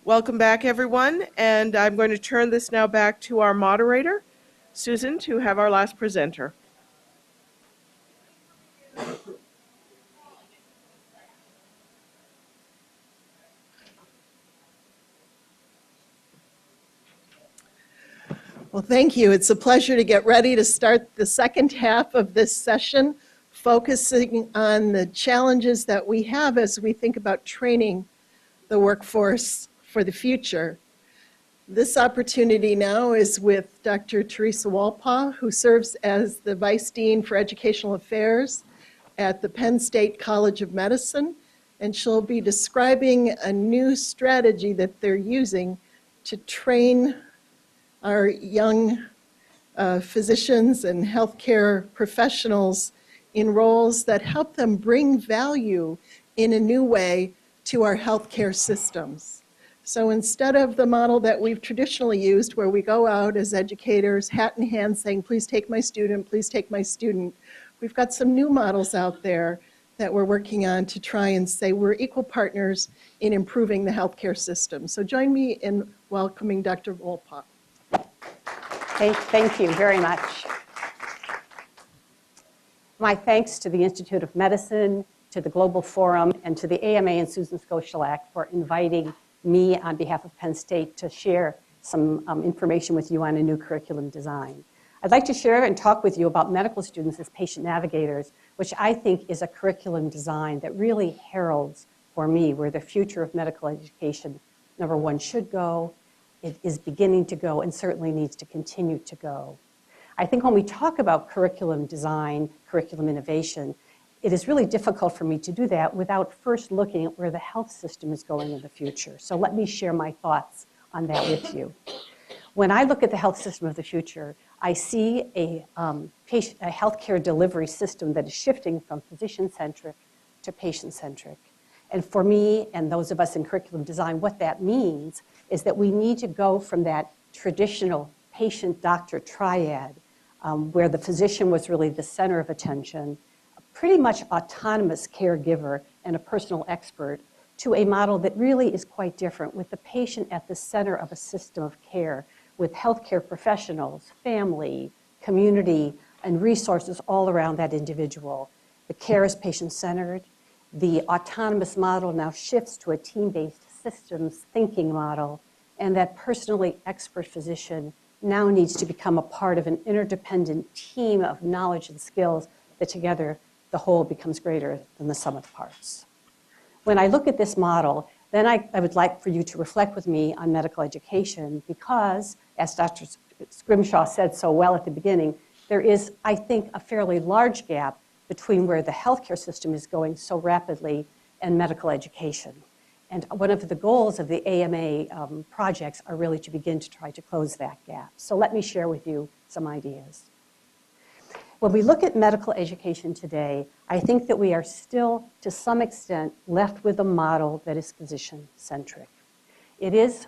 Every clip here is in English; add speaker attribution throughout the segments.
Speaker 1: Welcome back, everyone, and I'm going to turn this now back to our moderator, Susan, to have our last presenter.
Speaker 2: Well, thank you. It's a pleasure to get ready to start the second half of this session, focusing on the challenges that we have as we think about training the workforce for the future. This opportunity now is with Dr. Therese Wolpaw, who serves as the Vice Dean for Educational Affairs at the Penn State College of Medicine, and she'll be describing a new strategy that they're using to train our young physicians and healthcare professionals in roles that help them bring value in a new way to our healthcare systems. So instead of the model that we've traditionally used, where we go out as educators, hat in hand, saying, please take my student, please take my student, we've got some new models out there that we're working on to try and say we're equal partners in improving the healthcare system. So join me in welcoming Dr. Wolpaw.
Speaker 3: Thank you very much. My thanks to the Institute of Medicine, to the Global Forum, and to the AMA and Susan Schoschelak for inviting me on behalf of Penn State to share some information with you on a new curriculum design. I'd like to share and talk with you about medical students as patient navigators, which I think is a curriculum design that really heralds for me where the future of medical education, number one, should go. It is beginning to go and certainly needs to continue to go. I think when we talk about curriculum design, curriculum innovation, it is really difficult for me to do that without first looking at where the health system is going in the future. So let me share my thoughts on that with you. When I look at the health system of the future, I see a healthcare delivery system that is shifting from physician-centric to patient-centric. And for me and those of us in curriculum design, what that means is that we need to go from that traditional patient-doctor triad where the physician was really the center of attention, a pretty much autonomous caregiver and a personal expert, to a model that really is quite different, with the patient at the center of a system of care, with healthcare professionals, family, community, and resources all around that individual. The care is patient-centered. The autonomous model now shifts to a team-based systems thinking model, and that personally expert physician now needs to become a part of an interdependent team of knowledge and skills that together the whole becomes greater than the sum of the parts. When I look at this model, then I would like for you to reflect with me on medical education because, as Dr. Scrimshaw said so well at the beginning, there is, I think, a fairly large gap between where the healthcare system is going so rapidly and medical education. And one of the goals of the AMA projects are really to begin to try to close that gap. So let me share with you some ideas. When we look at medical education today, I think that we are still, to some extent, left with a model that is physician-centric. It is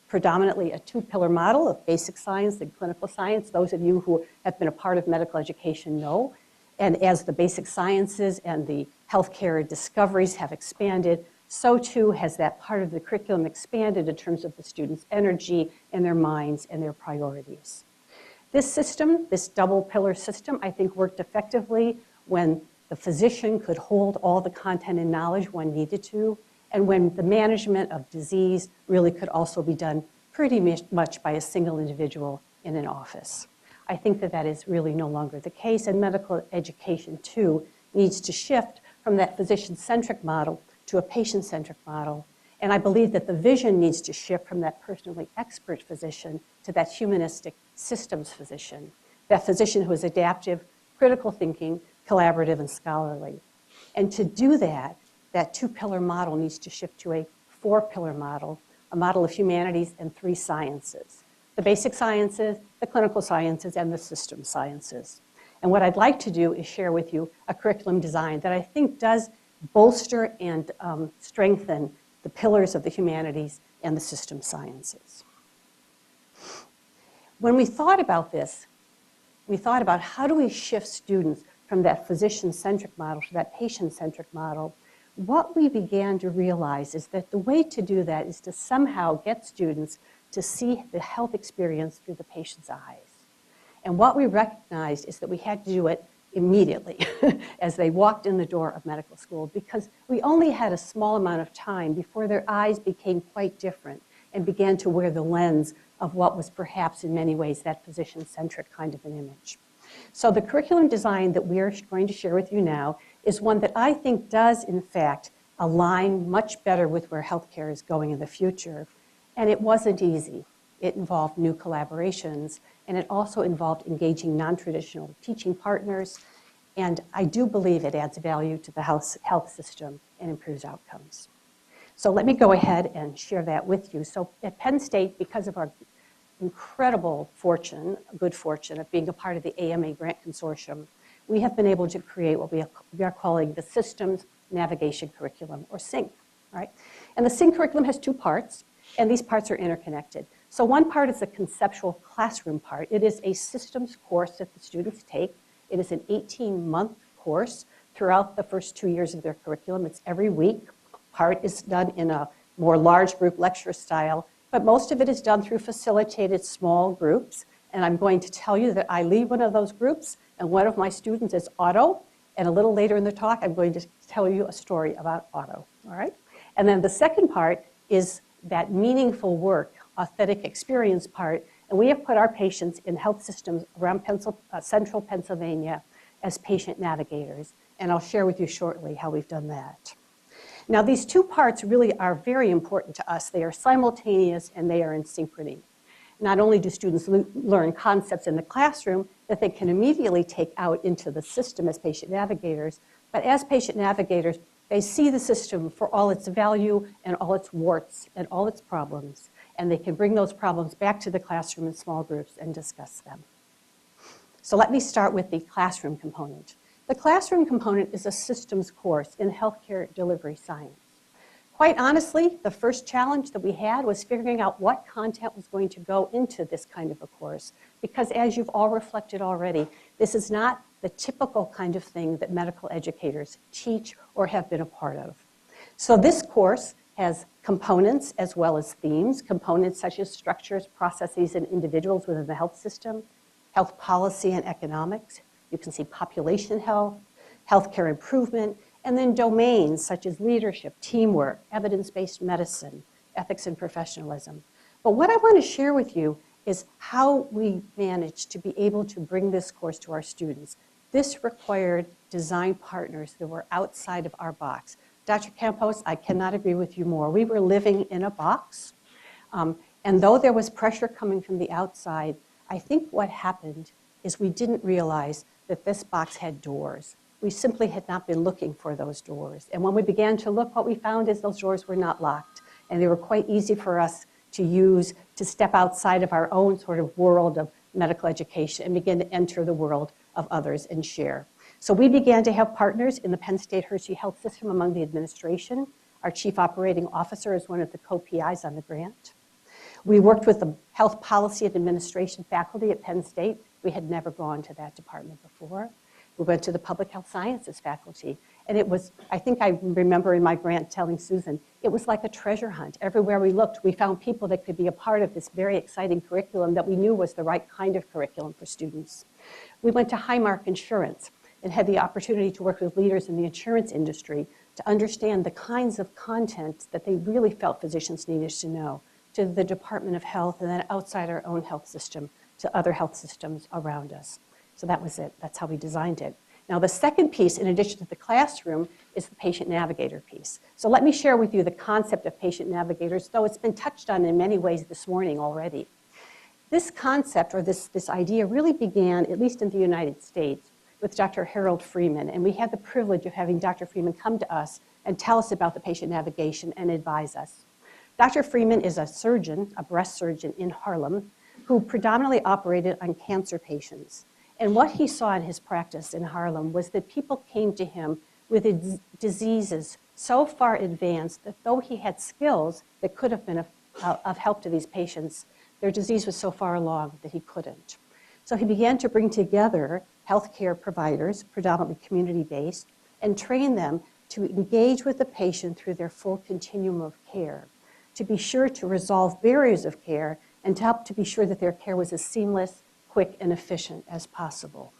Speaker 3: predominantly a two-pillar model of basic science and clinical science. Those of you who have been a part of medical education know. And as the basic sciences and the healthcare discoveries have expanded, so too has that part of the curriculum expanded in terms of the students' energy and their minds and their priorities. This system, this double pillar system, I think worked effectively when the physician could hold all the content and knowledge one needed to, and when the management of disease really could also be done pretty much by a single individual in an office. I think that that is really no longer the case, and medical education, too, needs to shift from that physician-centric model to a patient-centric model. And I believe that the vision needs to shift from that personally expert physician to that humanistic systems physician, that physician who is adaptive, critical thinking, collaborative, and scholarly. And to do that, that two-pillar model needs to shift to a four-pillar model, a model of humanities and three sciences: the basic sciences, the clinical sciences, and the system sciences. And what I'd like to do is share with you a curriculum design that I think does bolster and strengthen the pillars of the humanities and the system sciences. When we thought about this, we thought about how do we shift students from that physician-centric model to that patient-centric model. what we began to realize is that the way to do that is to somehow get students to see the health experience through the patient's eyes. And what we recognized is that we had to do it immediately as they walked in the door of medical school, because we only had a small amount of time before their eyes became quite different and began to wear the lens of what was perhaps in many ways that physician-centric kind of an image. So the curriculum design that we're going to share with you now is one that I think does, in fact, align much better with where healthcare is going in the future. And it wasn't easy. It involved new collaborations, and it also involved engaging non-traditional teaching partners. And I do believe it adds value to the health system and improves outcomes. So let me go ahead and share that with you. So at Penn State, because of our incredible good fortune of being a part of the AMA Grant Consortium, we have been able to create what we are calling the Systems Navigation Curriculum, or SYNC, right? And the SYNC curriculum has two parts, and these parts are interconnected. So one part is the conceptual classroom part. It is a systems course that the students take. It is an 18-month course throughout the first 2 years of their curriculum. It's every week. Part is done in a more large group lecture style, but most of it is done through facilitated small groups. And I'm going to tell you that I lead one of those groups, and one of my students is Otto. And a little later in the talk, I'm going to tell you a story about Otto, all right? And then the second part is that meaningful work, authentic experience part. And we have put our patients in health systems around central Pennsylvania as patient navigators. And I'll share with you shortly how we've done that. Now, these two parts really are very important to us. They are simultaneous and they are in synchrony. Not only do students learn concepts in the classroom that they can immediately take out into the system as patient navigators, but as patient navigators, they see the system for all its value and all its warts and all its problems, and they can bring those problems back to the classroom in small groups and discuss them. So let me start with the classroom component. The classroom component is a systems course in healthcare delivery science. Quite honestly, the first challenge that we had was figuring out what content was going to go into this kind of a course, because as you've all reflected already, this is not the typical kind of thing that medical educators teach or have been a part of. So this course has components as well as themes, components such as structures, processes, and individuals within the health system, health policy and economics. You can see population health, healthcare improvement, and then domains such as leadership, teamwork, evidence-based medicine, ethics and professionalism. But what I want to share with you is how we managed to be able to bring this course to our students. This required design partners that were outside of our box. Dr. Campos, I cannot agree with you more. We were living in a box, and though there was pressure coming from the outside, I think what happened is we didn't realize that this box had doors. We simply had not been looking for those doors. And when we began to look, what we found is those doors were not locked. And they were quite easy for us to use to step outside of our own sort of world of medical education and begin to enter the world of others and share. So we began to have partners in the Penn State Hershey Health System among the administration. Our chief operating officer is one of the co-PIs on the grant. We worked with the health policy and administration faculty at Penn State. We had never gone to that department before. We went to the public health sciences faculty. And it was, I think I remember in my grant telling Susan, it was like a treasure hunt. Everywhere we looked, we found people that could be a part of this very exciting curriculum that we knew was the right kind of curriculum for students. We went to Highmark Insurance and had the opportunity to work with leaders in the insurance industry to understand the kinds of content that they really felt physicians needed to know, to the Department of Health and then outside our own health system to other health systems around us. So that was it. That's how we designed it. Now, the second piece, in addition to the classroom, is the patient navigator piece. So let me share with you the concept of patient navigators, though it's been touched on in many ways this morning already. This concept, or this idea, really began, at least in the United States, with Dr. Harold Freeman. And we had the privilege of having Dr. Freeman come to us and tell us about the patient navigation and advise us. Dr. Freeman is a surgeon, a breast surgeon in Harlem, who predominantly operated on cancer patients. And what he saw in his practice in Harlem was that people came to him with diseases so far advanced that though he had skills that could have been of help to these patients, their disease was so far along that he couldn't. So he began to bring together healthcare providers, predominantly community-based, and train them to engage with the patient through their full continuum of care, to be sure to resolve barriers of care, and to help to be sure that their care was as seamless, quick, and efficient as possible.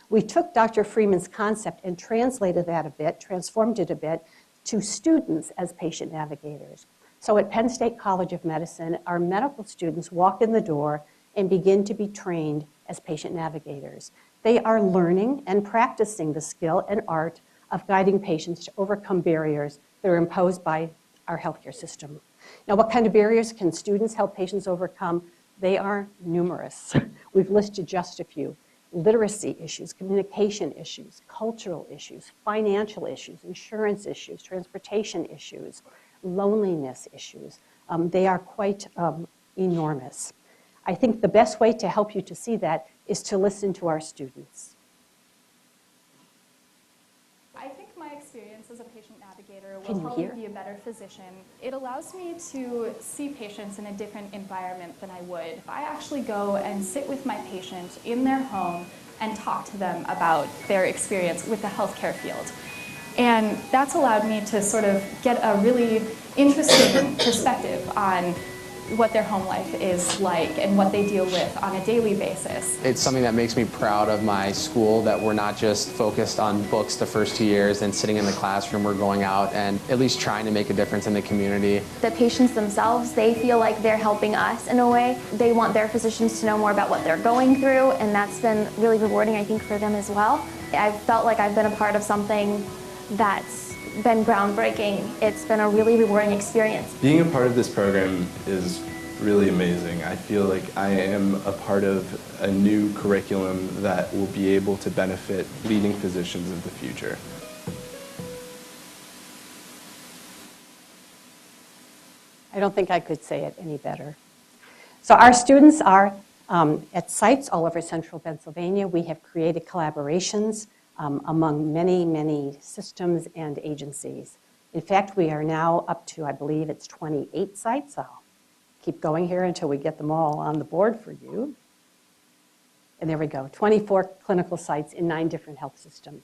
Speaker 3: We took Dr. Freeman's concept and translated that a bit, transformed it a bit, to students as patient navigators. So at Penn State College of Medicine, our medical students walk in the door and begin to be trained as patient navigators. They are learning and practicing the skill and art of guiding patients to overcome barriers that are imposed by our healthcare system. Now, what kind of barriers can students help patients overcome? They are numerous. We've listed just a few. Literacy issues, communication issues, cultural issues, financial issues, insurance issues, transportation issues, loneliness issues. They are quite enormous. I think the best way to help you to see that is to listen to our students.
Speaker 4: I think my experience as a patient navigator
Speaker 3: Can
Speaker 4: will
Speaker 3: you
Speaker 4: help
Speaker 3: hear?
Speaker 4: me be a better physician. It allows me to see patients in a different environment than I would if I actually go and sit with my patient in their home and talk to them about their experience with the healthcare field. And that's allowed me to sort of get a really interesting perspective on what their home life is like and what they deal with on a daily basis.
Speaker 5: It's something that makes me proud of my school, that we're not just focused on books the first 2 years and sitting in the classroom. We're going out and at least trying to make a difference in the community.
Speaker 6: The patients themselves, they feel like they're helping us in a way. They want their physicians to know more about what they're going through, and that's been really rewarding, I think, for them as well. I've felt like I've been a part of something that's been groundbreaking. It's been a really rewarding experience.
Speaker 7: Being a part of this program is really amazing. I feel like I am a part of a new curriculum that will be able to benefit leading physicians of the future.
Speaker 3: I don't think I could say it any better. So our students are at sites all over central Pennsylvania. We have created collaborations among many, many systems and agencies. In fact, we are now up to, I believe it's 28 sites. I'll keep going here until we get them all on the board for you. And there we go, 24 clinical sites in 9 different health systems.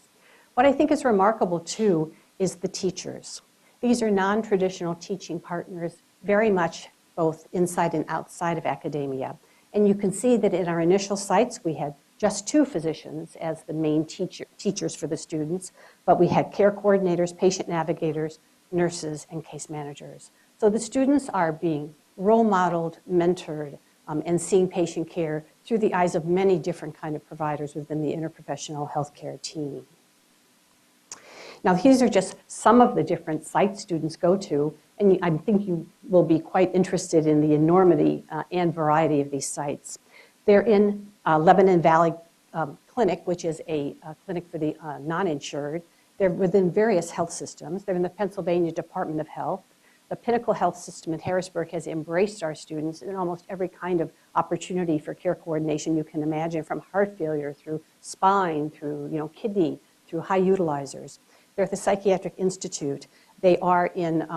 Speaker 3: What I think is remarkable, too, is the teachers. These are non-traditional teaching partners, very much both inside and outside of academia. And you can see that in our initial sites, we had just 2 physicians as the main teachers for the students, but we had care coordinators, patient navigators, nurses, and case managers. So the students are being role modeled, mentored, and seeing patient care through the eyes of many different kind of providers within the interprofessional healthcare team. Now, these are just some of the different sites students go to, and I think you will be quite interested in the enormity and variety of these sites. They're in Lebanon Valley Clinic, which is a clinic for the non-insured. They're within various health systems. They're in the Pennsylvania Department of Health. The Pinnacle Health System in Harrisburg has embraced our students in almost every kind of opportunity for care coordination you can imagine, from heart failure through spine, through kidney, through high utilizers. They're at the Psychiatric Institute. They are in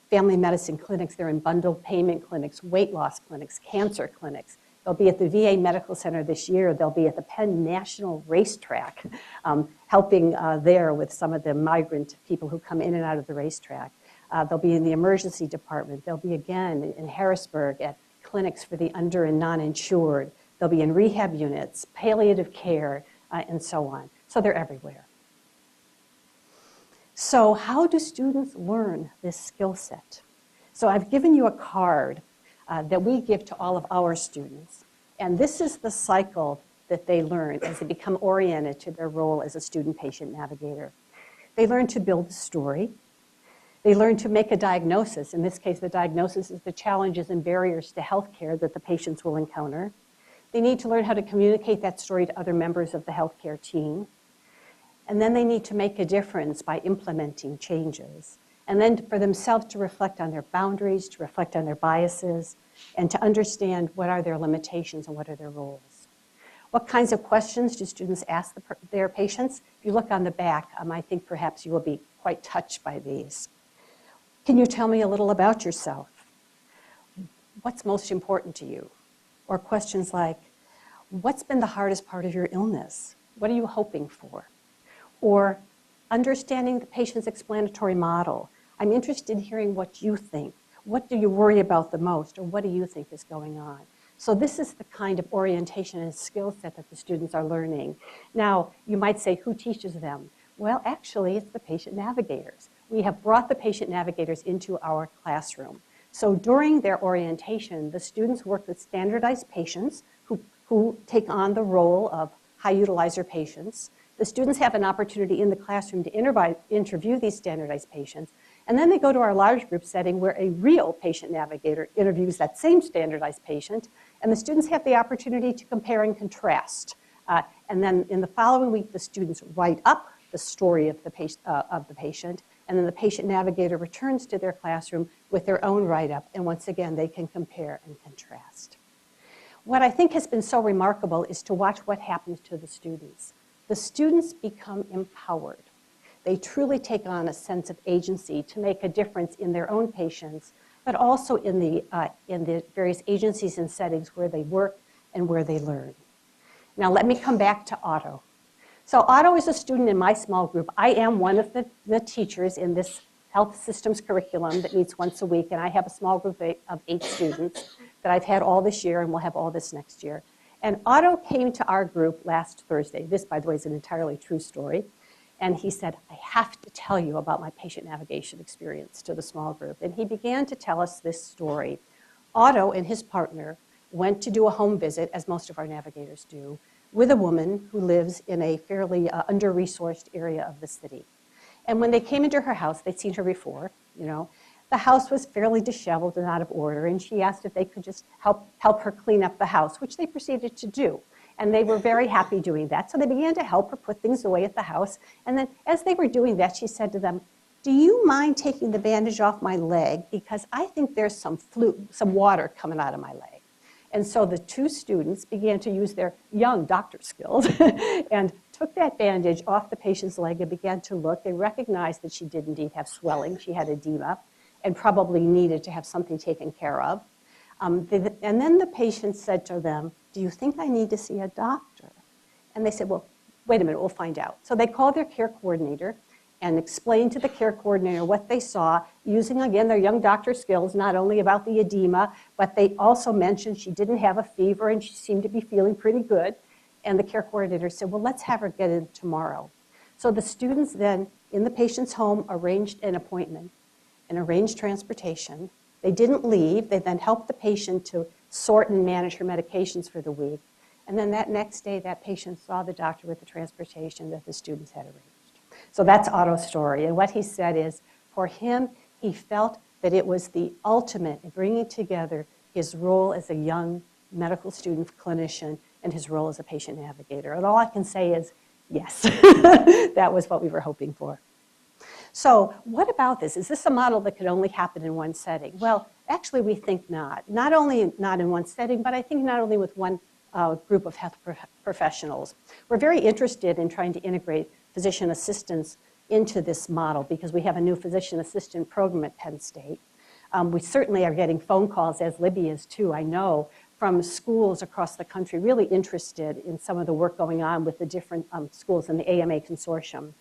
Speaker 3: family medicine clinics. They're in bundled payment clinics, weight loss clinics, cancer clinics. They'll be at the VA Medical Center this year. They'll be at the Penn National Racetrack, helping there with some of the migrant people who come in and out of the racetrack. They'll be in the emergency department. They'll be again in Harrisburg at clinics for the under and non-insured. They'll be in rehab units, palliative care, and so on. So they're everywhere. So how do students learn this skill set? So I've given you a card that we give to all of our students. And this is the cycle that they learn as they become oriented to their role as a student-patient navigator. They learn to build a story. They learn to make a diagnosis. In this case, the diagnosis is the challenges and barriers to healthcare that the patients will encounter. They need to learn how to communicate that story to other members of the healthcare team. And then they need to make a difference by implementing changes. And then for themselves to reflect on their boundaries, to reflect on their biases, and to understand what are their limitations and what are their roles. What kinds of questions do students ask their patients? If you look on the back, I think perhaps you will be quite touched by these. Can you tell me a little about yourself? What's most important to you? Or questions like, what's been the hardest part of your illness? What are you hoping for? Or understanding the patient's explanatory model. I'm interested in hearing what you think. What do you worry about the most, or what do you think is going on? So this is the kind of orientation and skill set that the students are learning. Now, you might say, who teaches them? Well, actually, it's the patient navigators. We have brought the patient navigators into our classroom. So during their orientation, the students work with standardized patients who take on the role of high utilizer patients. The students have an opportunity in the classroom to interview these standardized patients. And then they go to our large group setting where a real patient navigator interviews that same standardized patient. And the students have the opportunity to compare and contrast. And then in the following week, the students write up the story of the patient. And then the patient navigator returns to their classroom with their own write-up. And once again, they can compare and contrast. What I think has been so remarkable is to watch what happens to the students. The students become empowered. They truly take on a sense of agency to make a difference in their own patients, but also in the various agencies and settings where they work and where they learn. Now let me come back to Otto. So Otto is a student in my small group. I am one of the teachers in this health systems curriculum that meets once a week, and I have a small group of 8 students that I've had all this year and will have all this next year. And Otto came to our group last Thursday. This, by the way, is an entirely true story. And he said, I have to tell you about my patient navigation experience to the small group. And he began to tell us this story. Otto and his partner went to do a home visit, as most of our navigators do, with a woman who lives in a fairly under-resourced area of the city. And when they came into her house, they'd seen her before, you know. The house was fairly disheveled and out of order, and she asked if they could just help her clean up the house, which they proceeded to do. And they were very happy doing that. So they began to help her put things away at the house. And then as they were doing that, she said to them, do you mind taking the bandage off my leg? Because I think there's some water coming out of my leg. And so the 2 students began to use their young doctor skills and took that bandage off the patient's leg and began to look. They recognized that she did indeed have swelling. She had edema and probably needed to have something taken care of. And then the patient said to them, do you think I need to see a doctor? And they said, well, wait a minute, we'll find out. So they called their care coordinator and explained to the care coordinator what they saw, using, again, their young doctor skills, not only about the edema, but they also mentioned she didn't have a fever and she seemed to be feeling pretty good. And the care coordinator said, well, let's have her get in tomorrow. So the students then, in the patient's home, arranged an appointment and arranged transportation. They didn't leave. They then helped the patient to sort and manage her medications for the week. And then that next day, that patient saw the doctor with the transportation that the students had arranged. So that's Otto's story. And what he said is, for him, he felt that it was the ultimate in bringing together his role as a young medical student clinician and his role as a patient navigator. And all I can say is, yes, that was what we were hoping for. So what about this? Is this a model that could only happen in one setting? Well, actually, we think not. Not only not in one setting, but I think not only with one group of health professionals. We're very interested in trying to integrate physician assistants into this model because we have a new physician assistant program at Penn State. We certainly are getting phone calls, as Libby is too, I know, from schools across the country really interested in some of the work going on with the different schools in the AMA consortium.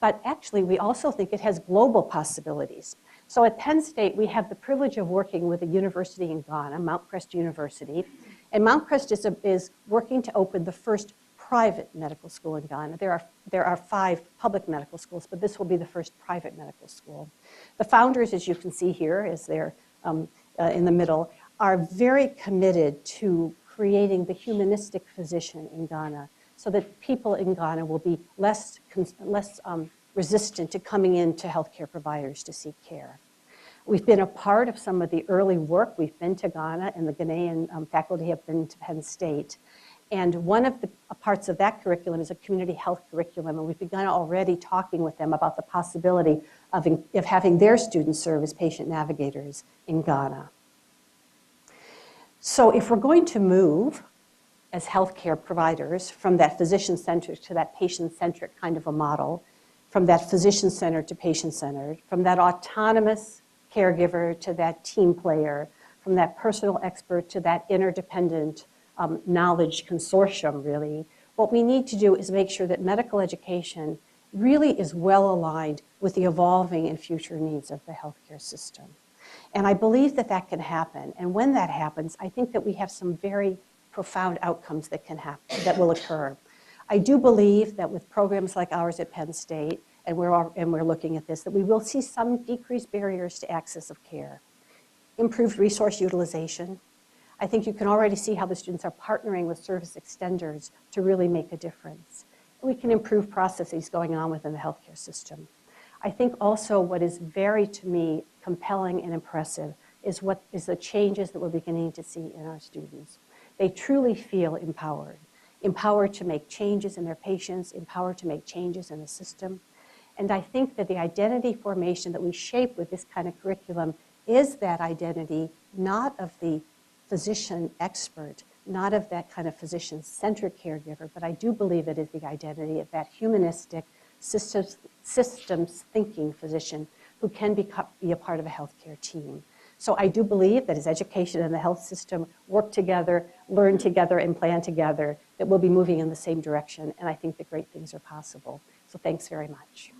Speaker 3: But actually, we also think it has global possibilities. So at Penn State, we have the privilege of working with a university in Ghana, Mount Crest University. And Mount Crest is working to open the first private medical school in Ghana. There are 5 public medical schools, but this will be the first private medical school. The founders, as you can see here, as they're in the middle, are very committed to creating the humanistic physician in Ghana so that people in Ghana will be less resistant to coming in to healthcare providers to seek care. We've been a part of some of the early work. We've been to Ghana, and the Ghanaian faculty have been to Penn State. And one of the parts of that curriculum is a community health curriculum, and we've begun already talking with them about the possibility of having their students serve as patient navigators in Ghana. So if we're going to move as healthcare providers from that physician-centered to that patient-centric kind of a model, from that physician-centered to patient-centered, from that autonomous caregiver to that team player, from that personal expert to that interdependent knowledge consortium, really, what we need to do is make sure that medical education really is well aligned with the evolving and future needs of the healthcare system. And I believe that that can happen. And when that happens, I think that we have some very profound outcomes that can happen, that will occur. I do believe that with programs like ours at Penn State, and we're looking at this, that we will see some decreased barriers to access of care, improved resource utilization. I think you can already see how the students are partnering with service extenders to really make a difference. We can improve processes going on within the healthcare system. I think also what is very, to me, compelling and impressive is the changes that we're beginning to see in our students. They truly feel empowered to make changes in their patients, empowered to make changes in the system. And I think that the identity formation that we shape with this kind of curriculum is that identity, not of the physician expert, not of that kind of physician-centered caregiver, but I do believe it is the identity of that humanistic, systems thinking physician who can be a part of a healthcare team. So I do believe that as education and the health system work together, learn together, and plan together, that we'll be moving in the same direction, and I think that great things are possible. So thanks very much.